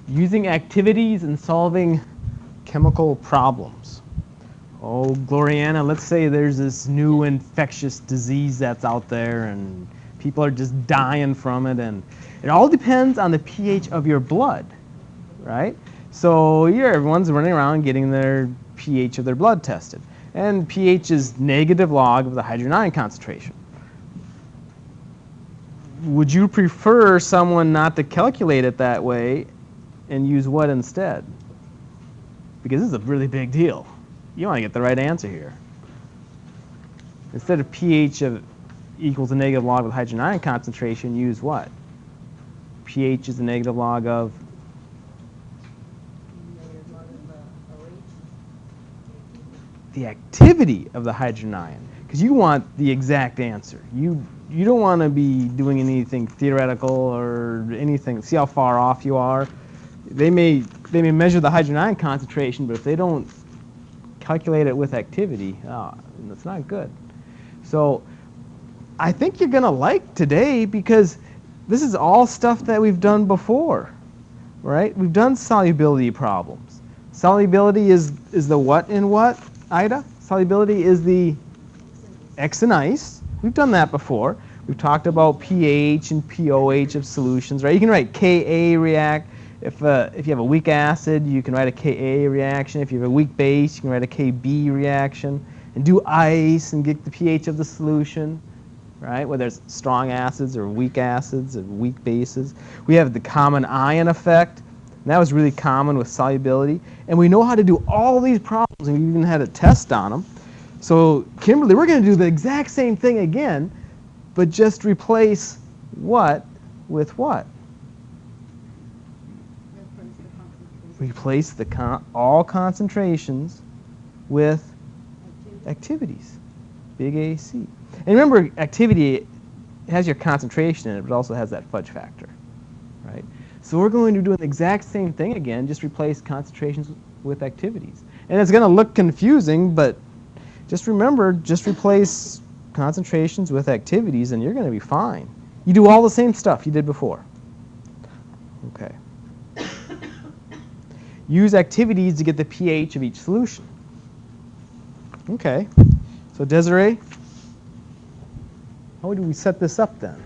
Using activities and solving chemical problems. Oh, Gloriana, let's say there's this new infectious disease that's out there and people are just dying from it, and it all depends on the pH of your blood, right? So here everyone's running around getting their pH of their blood tested, and pH is negative log of the hydrogen ion concentration. Would you prefer someone not to calculate it that way and use what instead? Because this is a really big deal. You want to get the right answer here. Instead of pH of equals a negative log of the hydrogen ion concentration, use what? pH is the negative log of the activity of the hydrogen ion, because you want the exact answer. You don't want to be doing anything theoretical or anything. See how far off you are. They may measure the hydrogen ion concentration, but if they don't calculate it with activity, that's not good. So I think you're going to like today, because this is all stuff that we've done before, right? We've done solubility problems. Solubility is the what in what, Ida? Solubility is the X in ice. We've done that before. We've talked about pH and pOH of solutions, right? You can write Ka react. If you have a weak acid, you can write a Ka reaction. If you have a weak base, you can write a Kb reaction. And do ice and get the pH of the solution, right? Whether it's strong acids or weak bases. We have the common ion effect. And that was really common with solubility. And we know how to do all these problems, and we even had a test on them. So Kimberly, we're going to do the exact same thing again, but just replace what with what? Replace all concentrations with activities, big AC. And remember, activity has your concentration in it, but it also has that fudge factor, right? So we're going to do the exact same thing again, just replace concentrations with activities. And it's going to look confusing, but just remember, just replace concentrations with activities and you're going to be fine. You do all the same stuff you did before. Okay. Use activities to get the pH of each solution. Okay. So Desiree, how do we set this up then?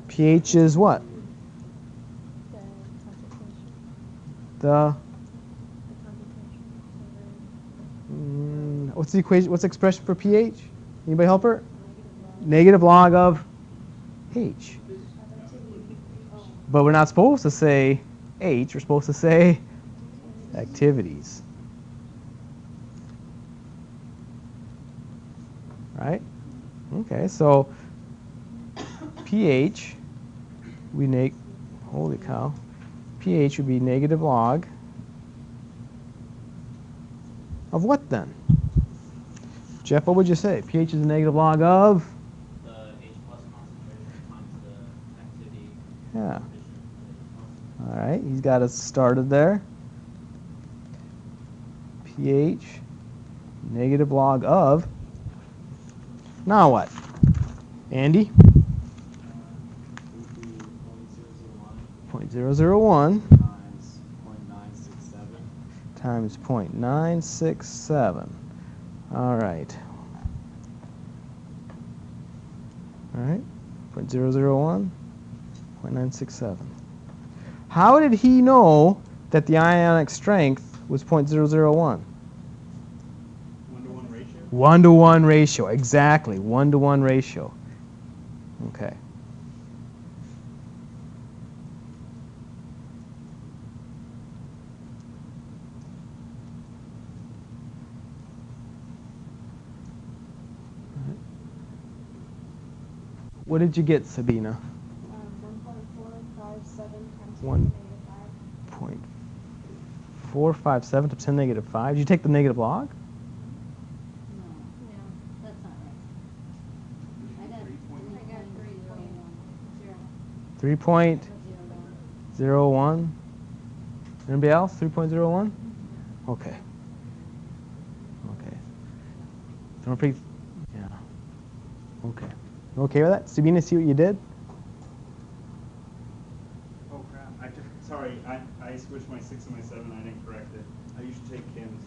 pH is what? What's the equation? What's the expression for pH? Anybody help her? Negative log of H. But we're not supposed to say H. We're supposed to say activities. Right? Okay, so pH, holy cow, pH would be negative log of what then? Jeff, what would you say? pH is a negative log of? The H plus concentration times the activity. Yeah. All right, he's got us started there. pH, negative log of. Now what? Andy? 0.001 times 0.967. All right. All right. 0.001, 0.967. How did he know that the ionic strength was 0.001? 1-to-1 ratio? 1-to-1 ratio, exactly. 1-to-1 ratio. Okay. What did you get, Sabina? 1.457 times 1.457 to 10 negative 5. Did you take the negative log? No, that's not right. I got 3.01. 3.01. Anybody else? 3.01? Okay. Don't forget, yeah. Okay. You okay with that? Sabina, see what you did? Oh crap! Sorry, I switched my 6 and my 7. I didn't correct it. I usually take Kim's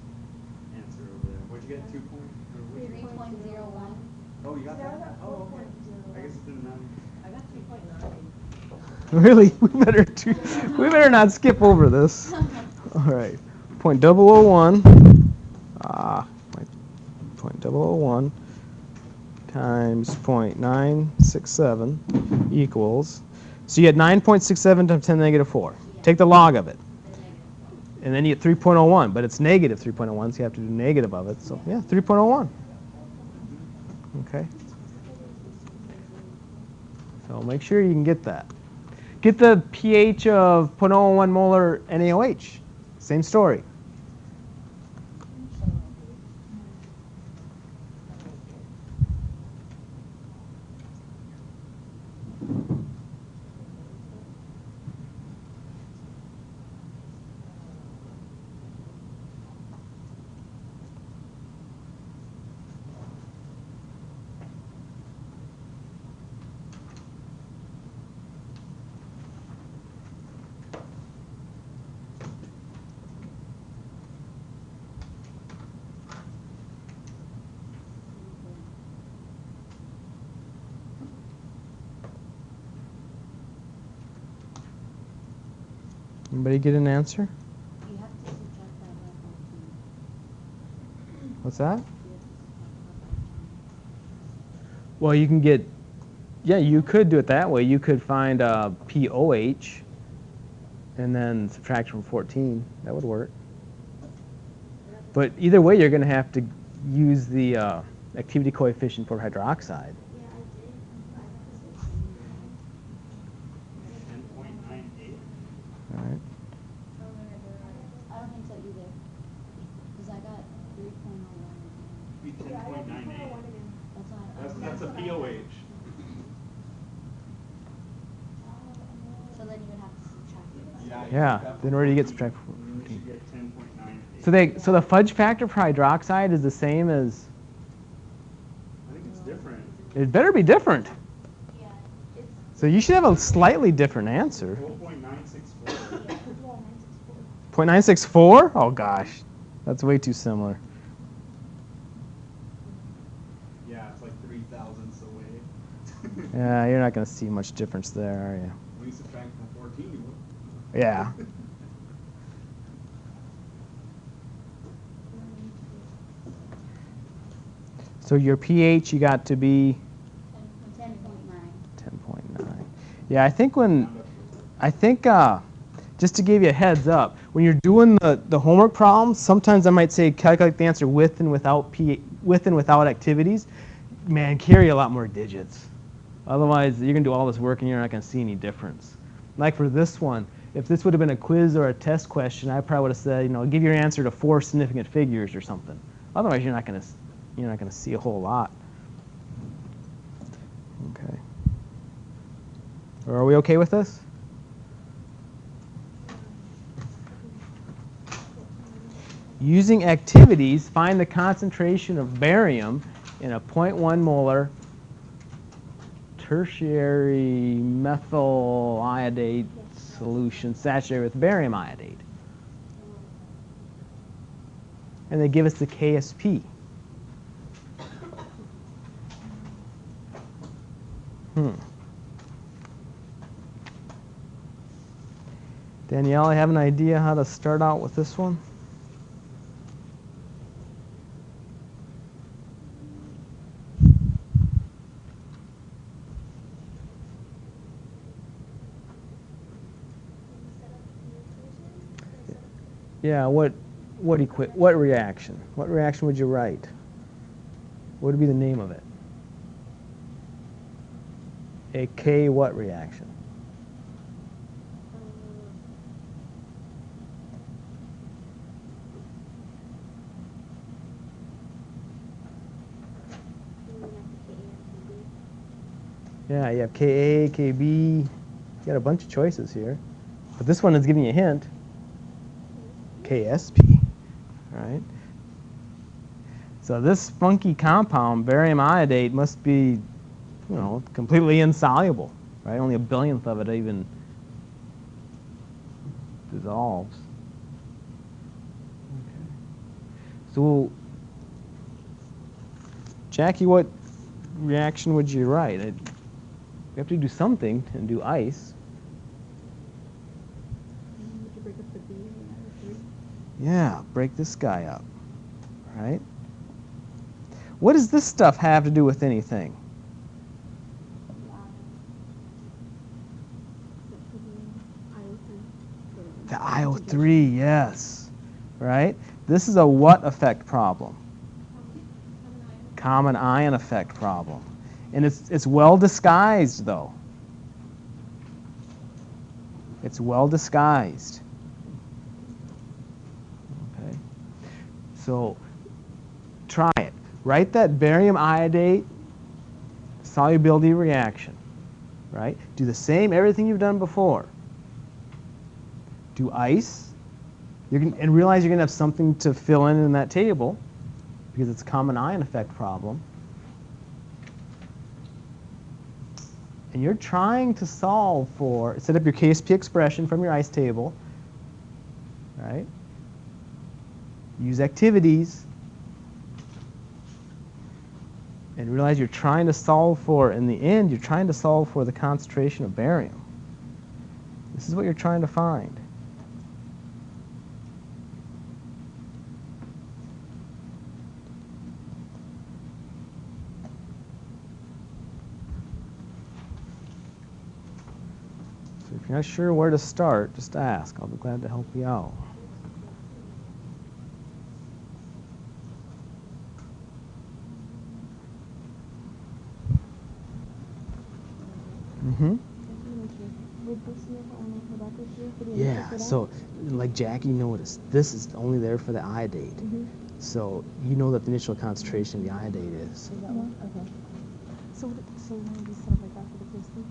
answer over there. What'd you get? 2 point? Or which one? 3.01. Oh, you got that? Oh, okay. I guess it didn't matter. I got 3.9. Really? We better not skip over this. All right. Point 001. Point 001 times 0.967 equals. So you had 9.67 times 10 to the negative 4. Take the log of it. And then you get 3.01, but it's negative 3.01, so you have to do negative of it. So yeah, 3.01. Okay. So make sure you can get that. Get the pH of 0.01 molar NaOH. Same story. Anybody get an answer? You have to subtract that by 14. What's that? You have to subtract that by Well, you can get, yeah, you could do it that way. You could find POH and then subtract from 14. That would work. But either way, you're going to have to use the activity coefficient for hydroxide. 10.98. All right. I don't think so either. Because I got 3.01. Be 10.98. That's not. That's a POH. So then you would have to subtract it. Yeah, then where do you get subtract from You 14? should get 10.98. So the fudge factor for hydroxide is the same as, I think it's different. it better be different. Yeah. It's So you should have a slightly different answer. 4.964. 0.964? Oh gosh, that's way too similar. Yeah, it's like 3 thousandths away. Yeah, you're not going to see much difference there, are you? When you subtract from 14, you will. Yeah. So your pH you got to be 10.9. 10.9. Yeah, I think just to give you a heads up, when you're doing the homework problems, sometimes I might say calculate the answer with and without activities. Man, carry a lot more digits. Otherwise, you're going to do all this work and you're not going to see any difference. Like for this one, if this would have been a quiz or a test question, I probably would have said, give your answer to 4 significant figures or something. Otherwise, you're not going to see a whole lot. Okay. Are we okay with this? Using activities, find the concentration of barium in a 0.1 molar tertiary methyl iodate solution saturated with barium iodate. And they give us the KSP. Danielle, I have an idea how to start out with this one? Yeah, what reaction? What reaction would you write? What would be the name of it? A K what reaction? Yeah, you have Ka, Kb. You got a bunch of choices here. But this one is giving you a hint. KSP. All right. So this funky compound, barium iodate, must be, completely insoluble, right? Only a billionth of it even dissolves. Okay. So, Jackie, what reaction would you write? We have to do something and do ice. Would you break up the B and Yeah, break this guy up, right? What does this stuff have to do with anything? The IO3, yes, right? This is a what effect problem? Common ion effect problem. And it's well disguised, though. It's well disguised. Okay. So try it. Write that barium iodate solubility reaction, right? Do the same, everything you've done before. Do ice, and realize you're going to have something to fill in that table because it's a common ion effect problem. And you're trying to solve for, set up your KSP expression from your ice table, right? Use activities. And realize you're trying to solve for, in the end, you're trying to solve for the concentration of barium. This is what you're trying to find. So if you're not sure where to start, just ask. I'll be glad to help you out. Mm-hmm. Yeah, so like Jackie noticed, this is only there for the iodate. So you know that the initial concentration of the iodate is. Okay. So when we set up like that for the KSP?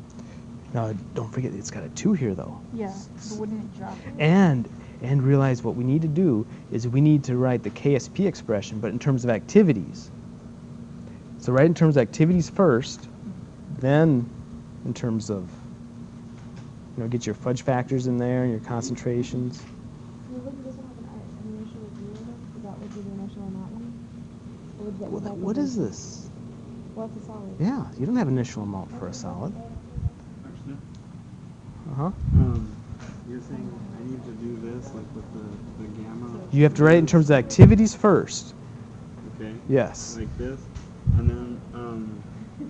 Now, don't forget, it's got a 2 here, though. Yeah, but wouldn't it drop it? And realize what we need to do is we need to write the KSP expression, but in terms of activities. So write in terms of activities first, then in terms of, get your fudge factors in there and your concentrations. What is this? Well, it's a solid. Yeah, you don't have initial amount for a solid. Actually, Uh-huh. you're saying I need to do this, like with the gamma? You have to write it in terms of activities first. Okay. Yes. Like this, and then,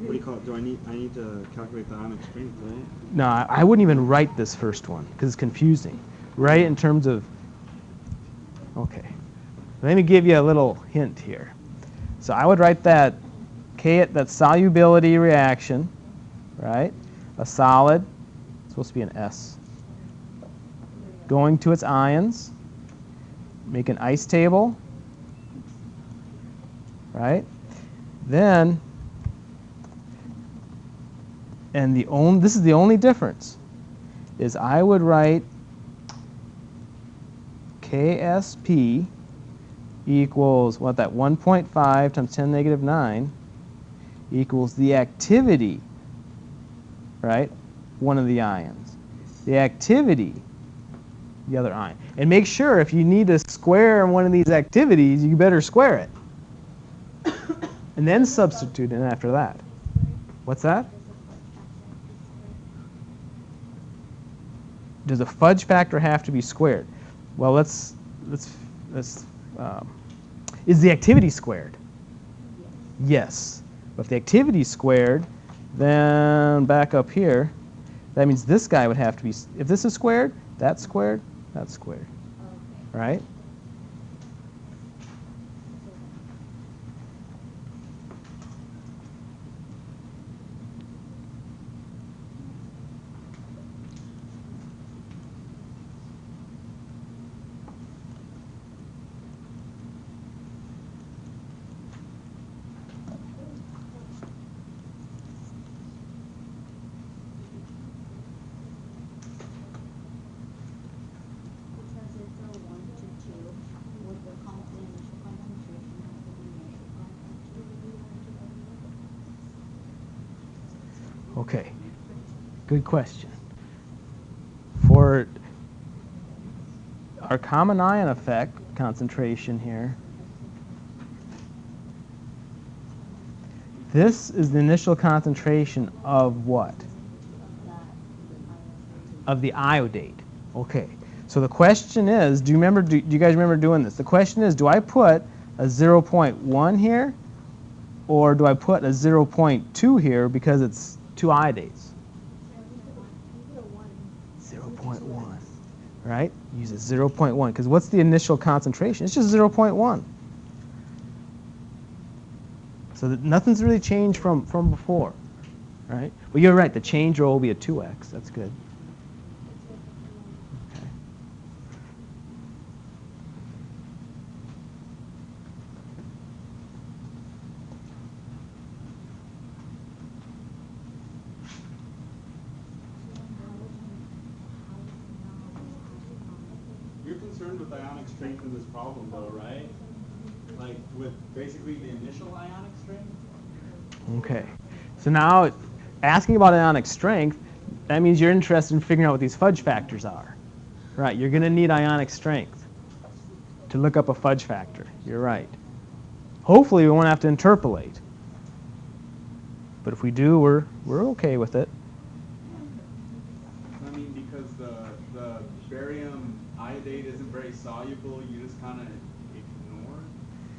what do you call it? I need to calculate the ionic strength, right? No, I wouldn't even write this first one because it's confusing. Write it in terms of, okay. Let me give you a little hint here. So I would write that that solubility reaction, right? A solid, it's supposed to be an S, going to its ions, make an ice table, right? Then, and this is the only difference, is I would write KSP equals, what, that 1.5 times 10 negative 9 equals the activity, right, one of the ions. The activity, the other ion. And make sure if you need to square one of these activities, you better square it. And then substitute in after that. What's that? Does a fudge factor have to be squared? Well, let's is the activity squared? Yes. But if the activity is squared, then back up here, that means this guy would have to be, if this is squared, that's squared, that's squared, right? Okay, good question. For our common ion effect concentration here, this is the initial concentration of what? Of the iodate. Okay, so the question is, do you guys remember doing this? The question is, do I put a 0.1 here, or do I put a 0.2 here because it's two iodates? 0.1, right? Use a 0.1, because what's the initial concentration? It's just 0.1. So that nothing's really changed from before, right? Well, you're right, the change rho will be a 2x. That's good. Okay. You're concerned with ionic strength in this problem, though, right? Like with basically the initial ionic strength? Okay. So now, asking about ionic strength, that means you're interested in figuring out what these fudge factors are. Right, you're going to need ionic strength to look up a fudge factor. You're right. Hopefully we won't have to interpolate. But if we do, we're okay with it. I mean, because the barium iodate isn't very soluble, you just kind of ignore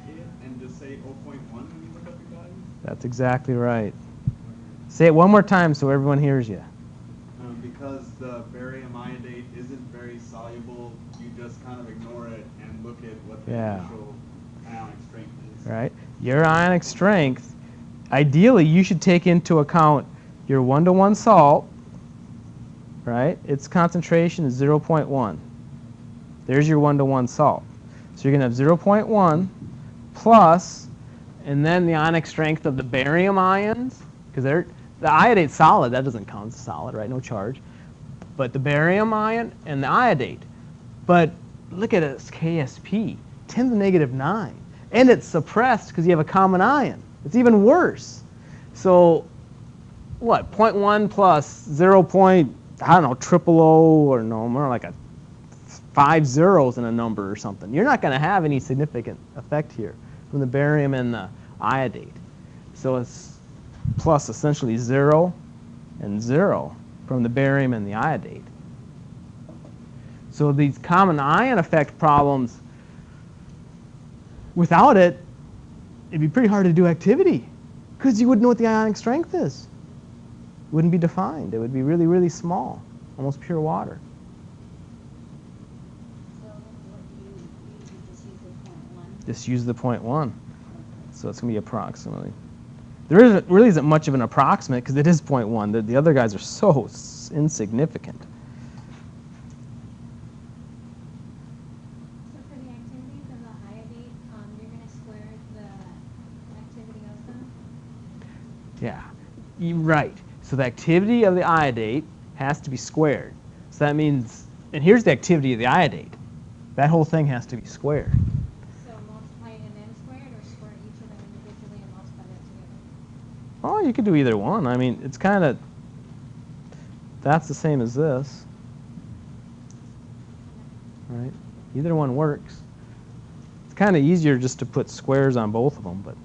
it and just say 0.1 when you look up your value? That's exactly right. Say it one more time so everyone hears you. Because the barium iodate isn't very soluble, you just kind of ignore it and look at what the initial ionic strength is. Right. Your ionic strength, ideally, you should take into account your 1-to-1 salt, right? Its concentration is 0.1. There's your 1-to-1 salt. So you're going to have 0.1 plus, and then the ionic strength of the barium ions, because the iodate solid, that doesn't count as solid, right? No charge. But the barium ion and the iodate. But look at its KSP, 10 to the negative 9. And it's suppressed because you have a common ion. It's even worse. So what, 0.1 plus 0. I don't know, triple O, or no, more like a 5 zeros in a number or something. You're not going to have any significant effect here from the barium and the iodate. So it's plus essentially 0 and 0 from the barium and the iodate. So these common ion effect problems, without it, it'd be pretty hard to do activity because you wouldn't know what the ionic strength is. It wouldn't be defined. It would be really, really small, almost pure water. So what do you just use the 0.1? Just use the 0.1. So it's going to be approximately. There really isn't much of an approximate because it is 0.1. The other guys are so insignificant. So for the activities of the iodate, you're going to square the activity also? Yeah, you're right. So the activity of the iodate has to be squared. So that means, and here's the activity of the iodate. That whole thing has to be squared. So multiply it and then square it, or square each of them individually and multiply that together? Oh, you could do either one. I mean, it's kind of, that's the same as this. Right? Either one works. It's kind of easier just to put squares on both of them, but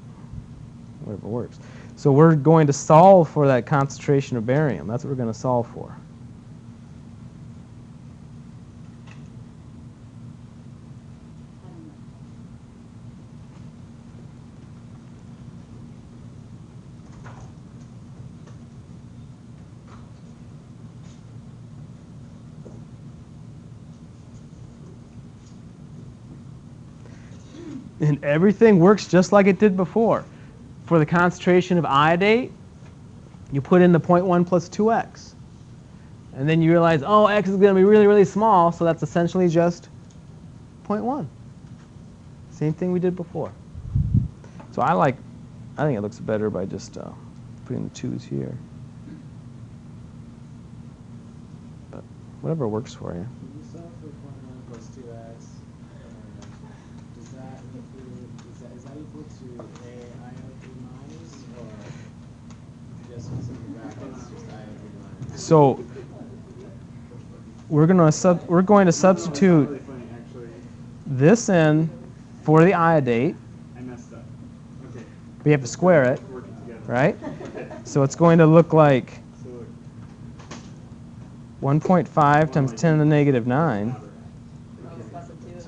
whatever works. So we're going to solve for that concentration of barium. That's what we're going to solve for. And everything works just like it did before. For the concentration of iodate, you put in the 0.1 plus 2x. And then you realize, oh, x is going to be really, really small, so that's essentially just 0.1. Same thing we did before. So I think it looks better by just putting the 2's here. But whatever works for you. Can you solve for 0.1 plus 2x? Does that include, is that equal to a iodate minus, or just what's in the brackets, just So we're going to substitute Really funny, actually. this in for the iodate. I messed up. Okay. We have to square it, Working together. right? Okay. So it's going to look like So look. 1.5 times 10 to the negative 9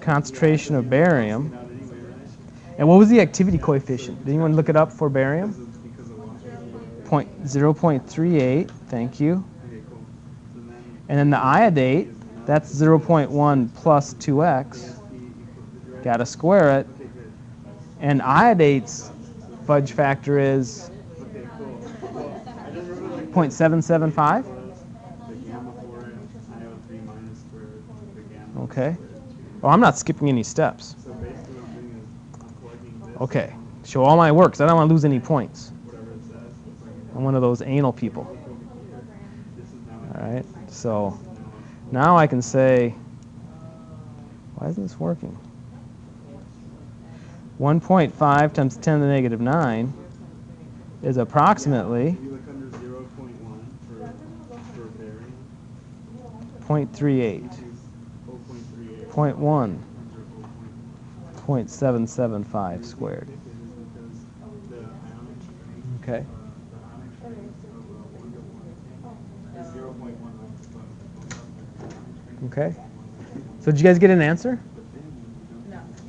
concentration of barium. Out anyway, right? And what was the activity coefficient? Did anyone look it up for barium? Because of what? 0.38, thank you. Okay, cool. So then And then the iodate, that's 0.1 plus 2x. Got to square it. okay, good. And iodate's fudge factor is Okay, cool. Well, I didn't really like 0.775. the gamma for it. IO3 minus square root the gamma. Okay. Oh, I'm not skipping any steps. So basically what I'm doing is I'm plugging this. Okay. Show all my work 'cause I don't want to lose any points. Whatever it says. It's like I'm one of those anal people. this is now All right. So now I can say, why isn't this working? 1.5 times 10 to the negative 9 is approximately If you look under 0.1 for barium, 0.38, choose 0.38. 0.1, Under 0.775 squared. It is because the ionic strength, Okay. the ionic strength of 1 to 1 is 0.1. Okay. So did you guys get an answer?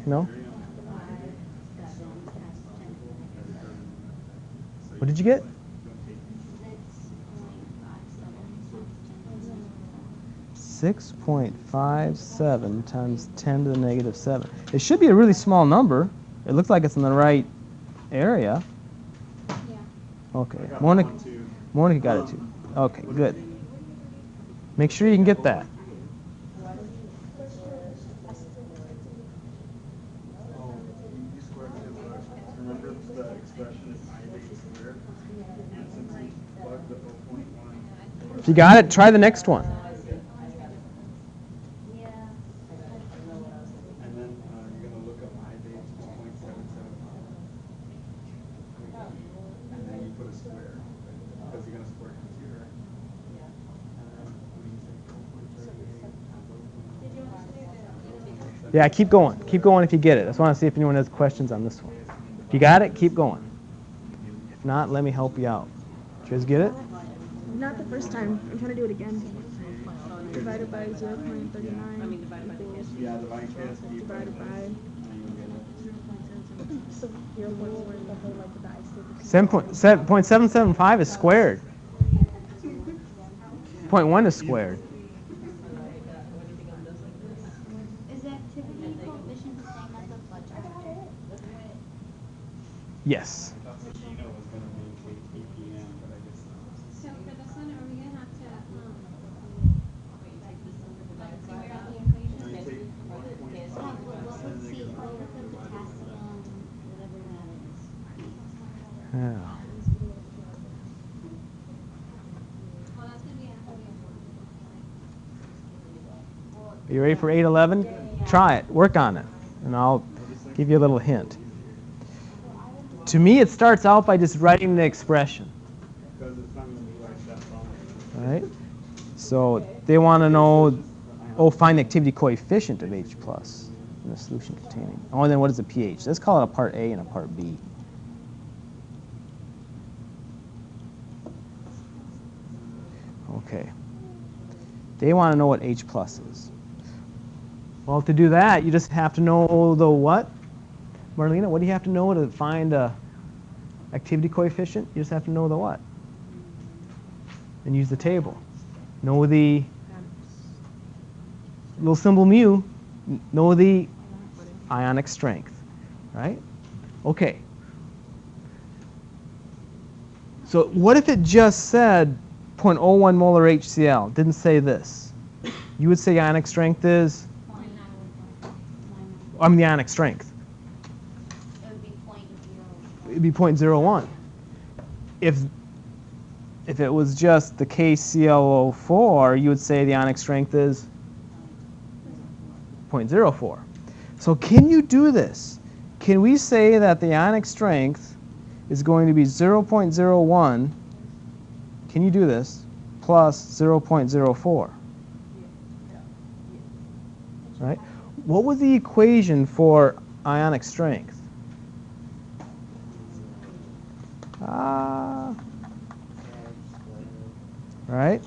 No? What did you get? 6.57 times 10 to the negative 7. It should be a really small number. It looks like it's in the right area. Yeah. Okay. I got Monica, 1, 2. Monica got it too. Okay, good. Make sure you can get that. Oh, you squared because remember the expression is iodate squared? And since we plugged the 0.1. If you got it, try the next one. Yeah. And then you're going to look up iodate 0.775. And then you put a square. Because you're going to square computer. And then when you say 0.38. Yeah, keep going. Keep going if you get it. I just want to see if anyone has questions on this one. If you got it, keep going. If not, let me help you out. Did you guys get it? Not the first time. I'm trying to do it again. Divided by 0.39 equals Yeah, dividing KSP divided by and then you'll get it. so 0.1 the whole like the dice. 7.775 is squared. 0.1 is squared. Is the activity coefficient the same as the fudge factor? Yes. I thought Sashina was going to be KTPM, but I guess not. So for this one, are we gonna have to, figure out the equation? No, you take 1.5 What would C, what would the potassium, whatever that is? Yeah. Well, that's gonna be after we Are you ready for 811? Try it. Work on it. And I'll give you a little hint. To me, it starts out by just writing the expression. Because it's not going to be like that problem. All right? So they want to know, find the activity coefficient of H plus in a solution containing. Oh, and then what is the pH? Let's call it a part A and a part B. Okay. They want to know what H plus is. Well, to do that, you just have to know the what? Marlena, what do you have to know to find a activity coefficient? You just have to know the what? And use the table. Know the little symbol mu, know the ionic strength, right? Okay. So what if it just said 0.01 molar HCl, didn't say this? You would say ionic strength is? I mean the ionic strength. It would be 0.0. It'd be 0.01. If it was just the KClO4, you would say the ionic strength is 0.04. So can you do this? Can we say that the ionic strength is going to be 0.01, can you do this, plus 0.04. Right? What was the equation for ionic strength? Right?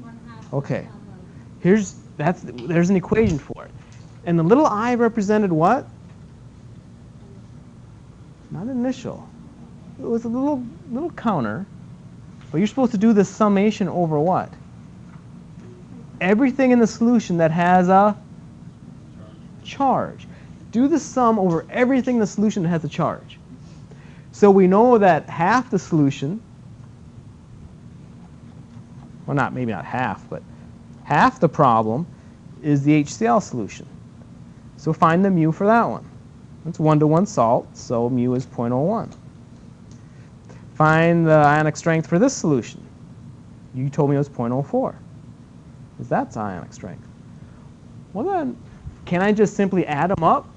1/2 Okay. plus There's an equation for it. And the little I represented what? Not initial. It was a little counter. But you're supposed to do the summation over what? Everything in the solution that has a charge. Do the sum over everything in the solution that has a charge. So we know that half the solution, well, maybe not half, but half the problem is the HCl solution. So find the mu for that one. It's 1-to-1 salt, so mu is 0.01. Find the ionic strength for this solution. You told me it was 0.04. Because that's ionic strength. Well then, can I just simply add them up?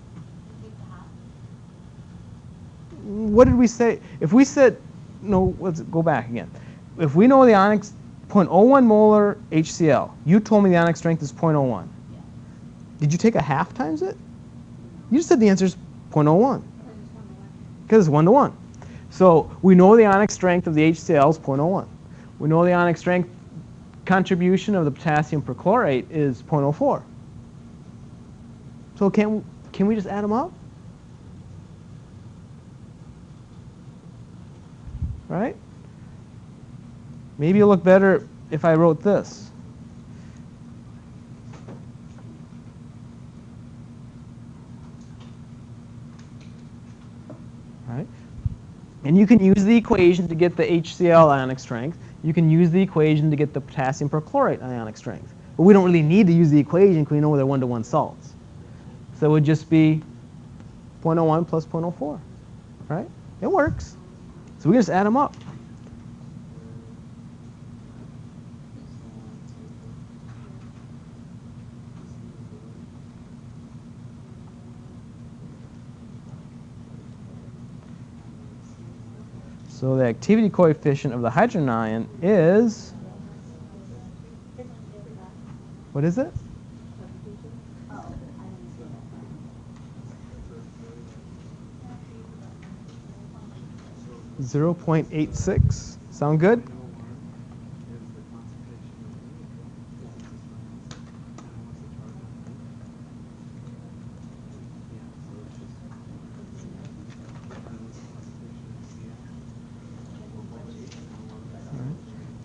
What did we say? If we said, no, let's go back again. If we know the ionic 0.01 molar HCl, you told me the ionic strength is 0.01. Yeah. Did you take a half times it? You just said the answer is 0.01. Because it's 1-to-1. So we know the ionic strength of the HCl is 0.01. We know the ionic strength contribution of the potassium perchlorate is 0.04. So can we just add them up? Right? Maybe it'll look better if I wrote this. Right? And you can use the equation to get the HCl ionic strength. You can use the equation to get the potassium perchlorate ionic strength. But we don't really need to use the equation because we know they're 1-to-1 salts. So it would just be 0.01 plus 0.04. Right? It works. So we can just add them up. So the activity coefficient of the hydrogen ion is, what is it? 0.86. Sound good?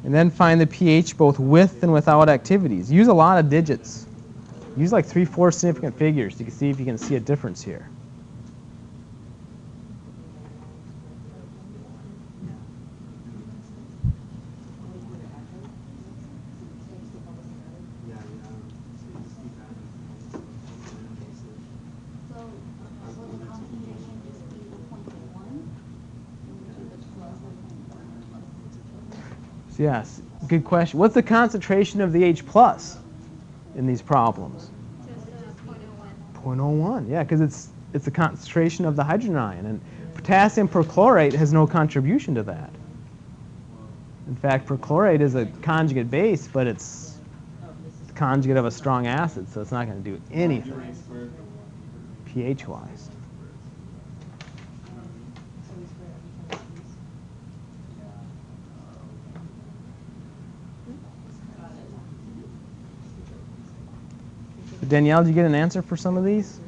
And then find the pH both with and without activities. Use a lot of digits. Use like 3-4 significant figures. You can see if you can see a difference here. Yes, good question. What's the concentration of the H plus in these problems? Just 0.01. Yeah, because it's the concentration of the hydrogen ion, and potassium perchlorate has no contribution to that. In fact, perchlorate is a conjugate base, but it's the conjugate of a strong acid, so it's not going to do anything pH-wise. Danielle, did you get an answer for some of these?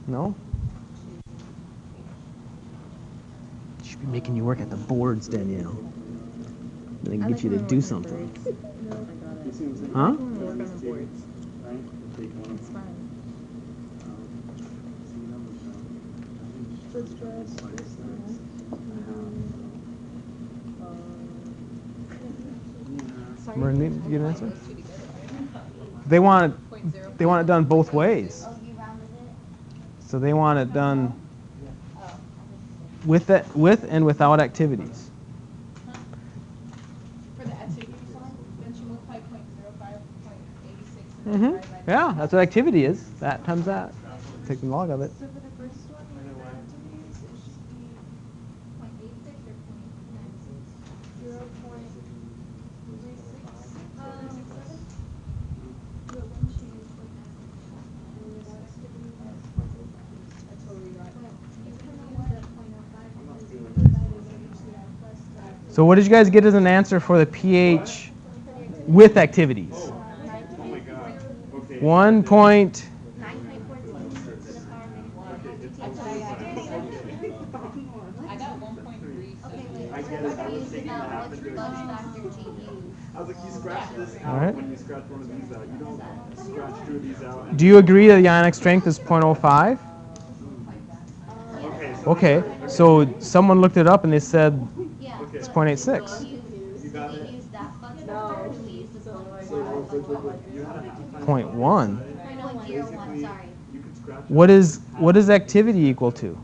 No? Should be making you work at the boards, Danielle. They can get you to do something. Huh? Work on the boards. It's fine. This dress, this Maureen, did you get an answer? They want it done both ways. Oh, you rounded it? So they want it done with and without activities. For the activity side, don't you multiply 0.05, 0.86, and Mm-hmm. divide by Yeah, that's what activity is. That times that. Take the log of it. So for the first one, with the activities, it should be 0.86 or 0.96? 0.36 So what did you guys get as an answer for the pH with activities? Oh my God. Okay. 1 point. I got 1.3. I get it. I was thinking Now, what happened which to it. fudge factor to use? I was like, you scratch this out All right. when you scratch one of these out. You don't scratch two of these out. And Do you agree that the ionic strength is 0.05? Okay. Okay, so someone looked it up and they said Yeah. Okay. it's 0.86. Do You got we it. use that fudge factor or do we use the So, fudge you had to find 0.1. 0.01, sorry. You could scratch What is activity equal to?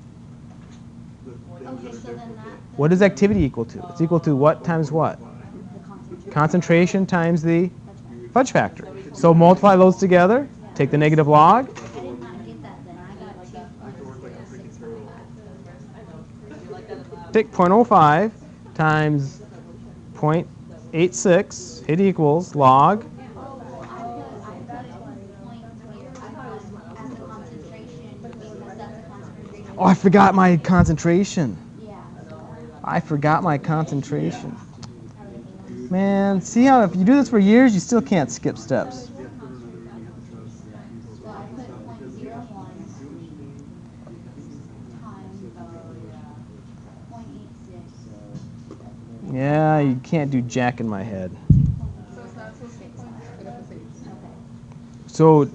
Okay, so then that. What is activity equal to? It's equal to what times what? The concentration. Concentration times the fudge factor. So multiply those together, take the negative log. I did not get that then. I got 2.6. Take 0.05 times 0.86, hit equals log. I put 0.01 as the concentration because that's the concentration. Oh, I forgot my concentration. Yeah. I forgot my concentration. Man, see how if you do this for years, you still can't skip steps. So I put 0.01 times 0.86. Yeah, you can't do jack in my head. So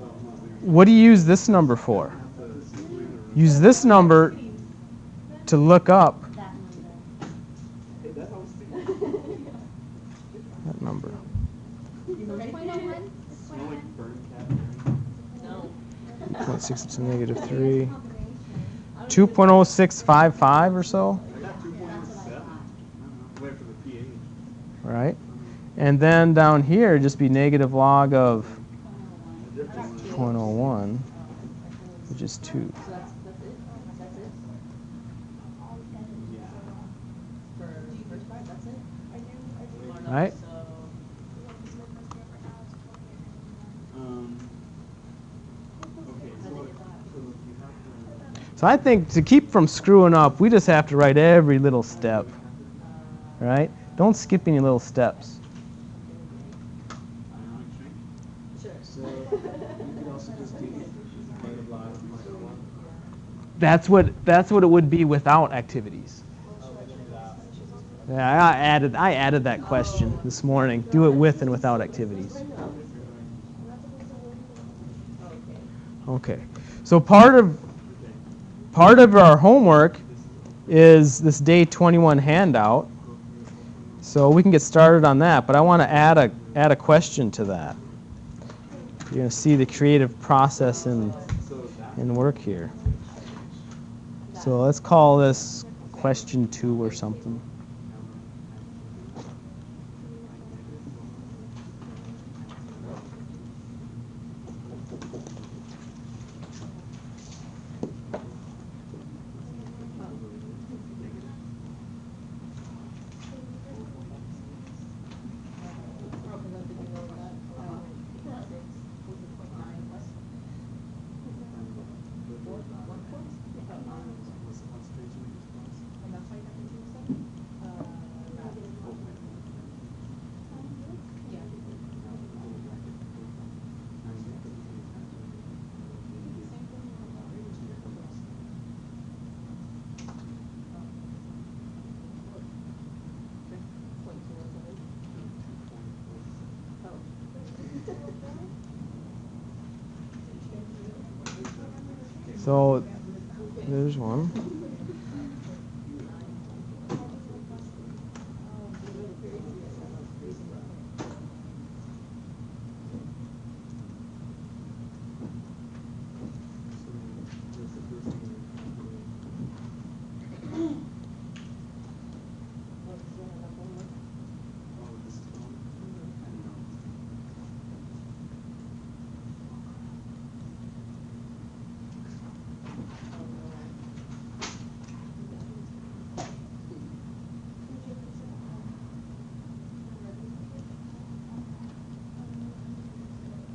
what do you use this number for? Use this number to look up That number. that number. 0.01? 0.6 to negative 3. 2.0655 or so. I got 2.7. Wait for the pH. Right? And then down here, just be negative log of 0.01, which is 2. Right? Okay, so you have to. So I think to keep from screwing up, we just have to write every little step. Right? Don't skip any little steps. So you could also just do negative log of 0.01. That's what it would be without activities. Yeah, I added that question this morning. Do it with and without activities. Okay. So part of our homework is this day 21 handout. So we can get started on that, but I want to add a question to that. You're going to see the creative process in work here. So let's call this question 2 or something. So there's one.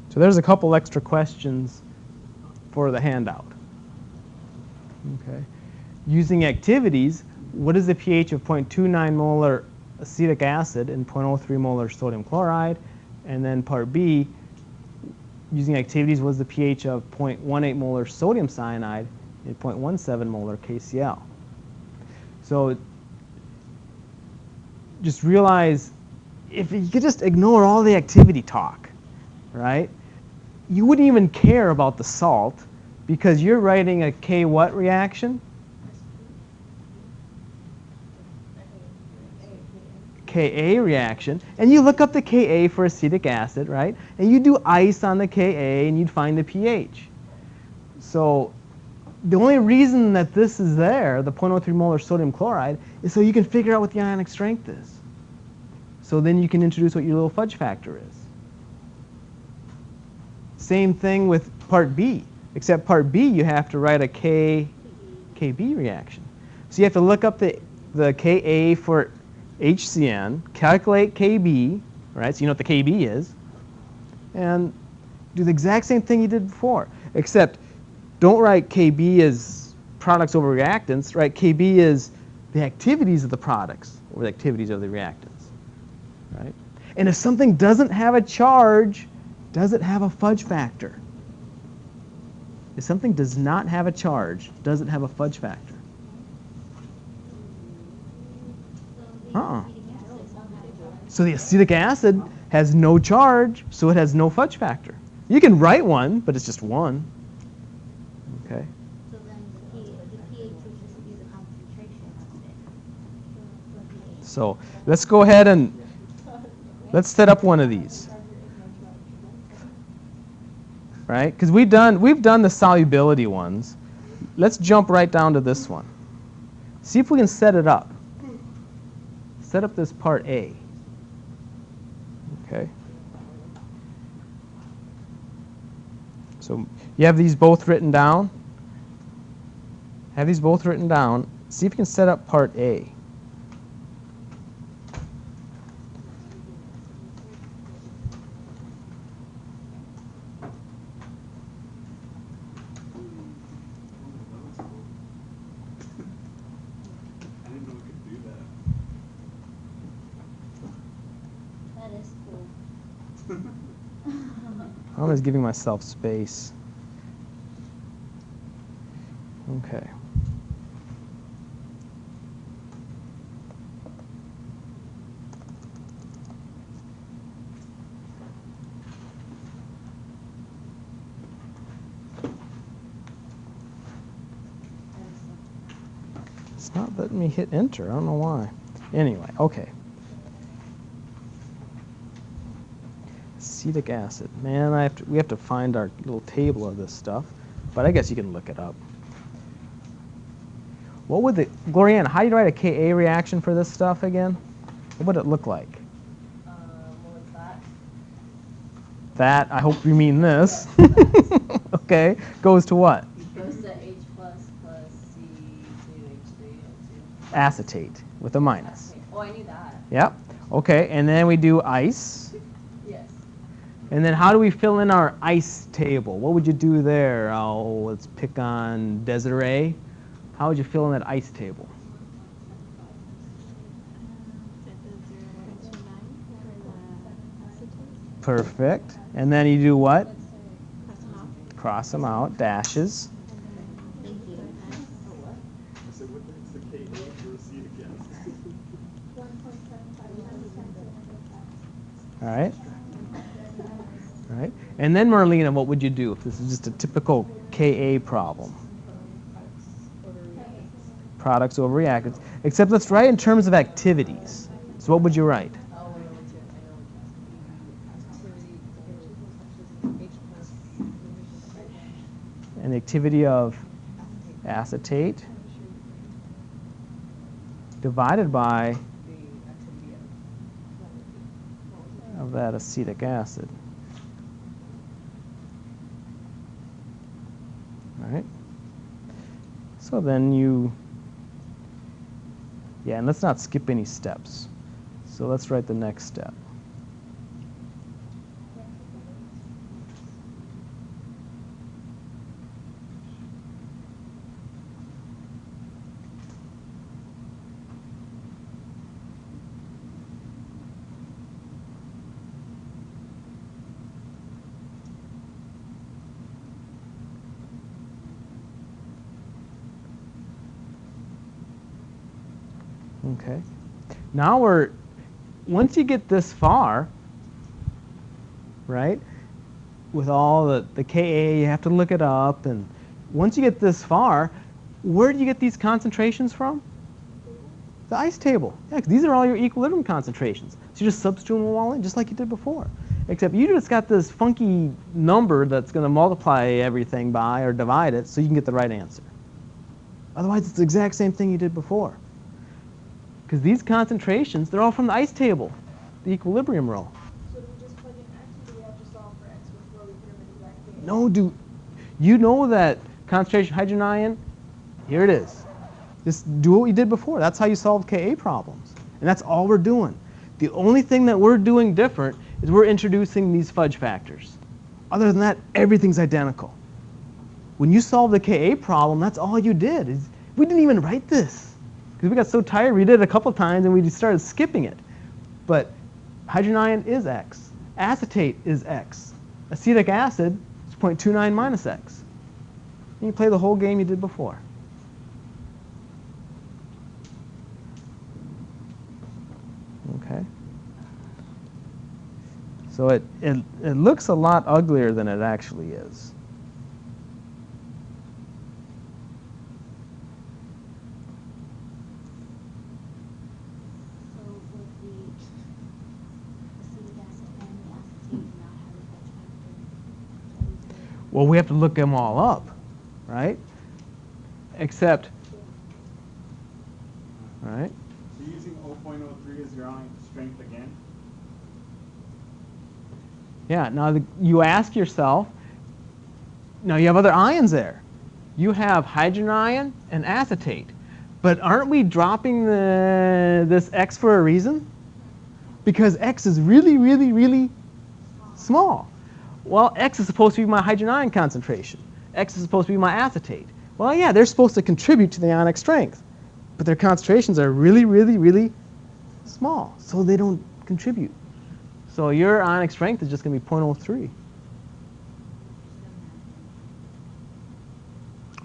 So there's a couple extra questions for the handout. Okay. Using activities, what is the pH of 0.29 molar acetic acid and 0.03 molar sodium chloride. And then part B, using activities, was the pH of 0.18 molar sodium cyanide and 0.17 molar KCl. So just realize, if you could just ignore all the activity talk, right? You wouldn't even care about the salt because you're writing a K what reaction? Ka reaction, and you look up the Ka for acetic acid, right? And you do ice on the Ka and you'd find the pH. So the only reason that this is there, the 0.03 molar sodium chloride, is so you can figure out what the ionic strength is. So then you can introduce what your little fudge factor is. Same thing with part B, except part B you have to write a Kb reaction. So you have to look up the Ka for HCN, calculate Kb, right? So you know what the Kb is, and do the exact same thing you did before, except don't write Kb as products over reactants, write Kb as the activities of the products over the activities of the reactants, right? And if something doesn't have a charge, does it have a fudge factor? If something does not have a charge, does it have a fudge factor? So the acetic acid has no charge, so it has no fudge factor. You can write one, but it's just one. Okay. So then the pH would just be the concentration of it. So let's go ahead and let's set up one of these. Right? Because we've done the solubility ones. Let's jump right down to this one. See if we can set it up. Set up this part A. Okay. So you have these both written down. Have these both written down. See if you can set up part A. I'm just giving myself space. Okay. It's not letting me hit enter. I don't know why. Anyway, okay. Acetic acid. Man, we have to find our little table of this stuff, but I guess you can look it up. What would Glorianne, how do you write a Ka reaction for this stuff again? What would it look like? What was that? That, I hope you mean this. Okay, goes to what? Goes to H plus C2H3O2. Acetate with a minus. Oh, I knew that. Yep. Okay, and then we do ice. Yes. And then how do we fill in our ice table? What would you do there? Oh, let's pick on Desiree. How would you fill in that ice table? Perfect. And then you do what? Cross them out, dashes. All right. All right. And then, Marlena, what would you do if this is just a typical Ka problem? Products over reactants. Except let's write in terms of activities. So what would you write? An activity of acetate divided by of that acetic acid. All right. So then yeah, and let's not skip any steps. So let's write the next step. Okay. Now once you get this far, right, with all the Ka, you have to look it up, and once you get this far, where do you get these concentrations from? The ice table. Yeah, 'cause these are all your equilibrium concentrations. So you just substitute them all in, just like you did before. Except you just got this funky number that's going to multiply everything by or divide it so you can get the right answer. Otherwise, it's the exact same thing you did before. Because these concentrations, they're all from the ice table, the equilibrium row. So do we just plug in X, or do we have to solve for X before we put in the exact thing? No, you know that concentration hydrogen ion? Here it is. Just do what we did before. That's how you solve Ka problems. And that's all we're doing. The only thing that we're doing different is we're introducing these fudge factors. Other than that, everything's identical. When you solve the Ka problem, that's all you did. We didn't even write this. Because we got so tired, we did it a couple times and we just started skipping it. But hydrogen ion is X. Acetate is X. Acetic acid is 0.29 minus X. And you play the whole game you did before. Okay. So it looks a lot uglier than it actually is. So would the acetic acid and the acetate not have a fudge factor? Well, we have to look them all up, right? Except, right? So using 0.03 as your ion strength again? Yeah, now you ask yourself, now you have other ions there. You have hydrogen ion and acetate. But aren't we dropping this X for a reason? Because X is really, really, really small. Well, X is supposed to be my hydrogen ion concentration. X is supposed to be my acetate. Well, yeah, they're supposed to contribute to the ionic strength. But their concentrations are really, really, really small. So they don't contribute. So your ionic strength is just going to be 0.03.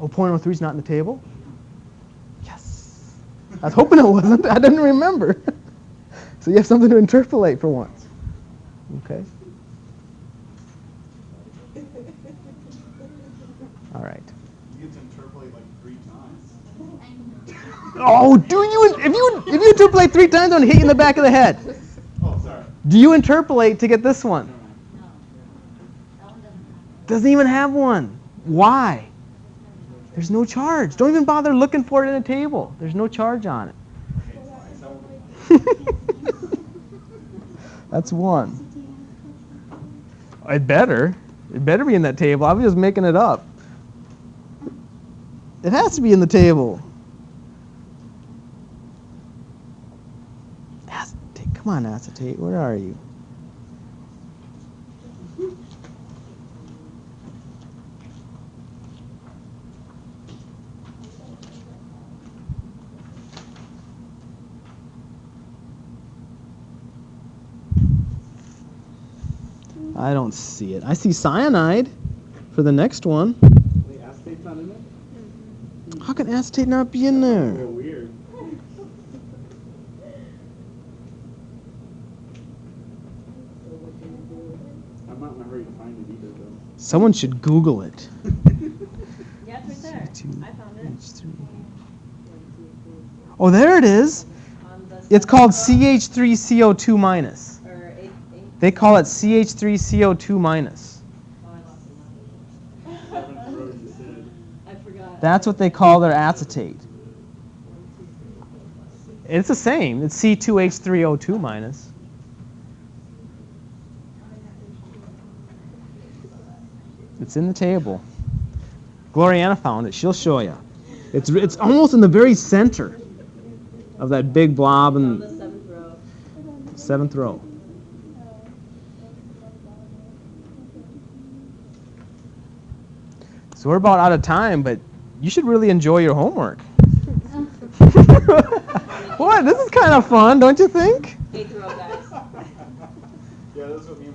Oh, 0.03 is not in the table? Yes. I was hoping it wasn't. I didn't remember. So you have something to interpolate for once. Okay. All right. You get to interpolate like 3 times. Oh, do you? If you interpolate 3 times, I'm going to hit you in the back of the head. Oh, sorry. Do you interpolate to get this one? No. That one doesn't have. Doesn't even have one. Why? There's no charge. Don't even bother looking for it in a table. There's no charge on it. That's 1. It better. It better be in that table. I was just making it up. It has to be in the table. Acetate. Come on, acetate. Where are you? I don't see it. I see cyanide for the next one. Wait, acetate's not in it? How can acetate not be in A there? little weird. I'm not in a hurry to find it either, though. Someone should Google it. Yeah, it's right there. C2, I found it. H3. Oh, there it is. On the It's called second CH3CO2 minus. row, or eight. They call it CH3CO2 minus. Oh, I lost it. 7th row, you said. I forgot. That's what they call their acetate. It's the same. It's C2H3O2 minus. It's in the table. Gloriana found it. She'll show you. It's almost in the very center of that big blob On in the 7th row. 7th row. So we're about out of time, but you should really enjoy your homework. Boy, this is kind of fun, don't you think? 8th row, guys. Yeah, that's what me and my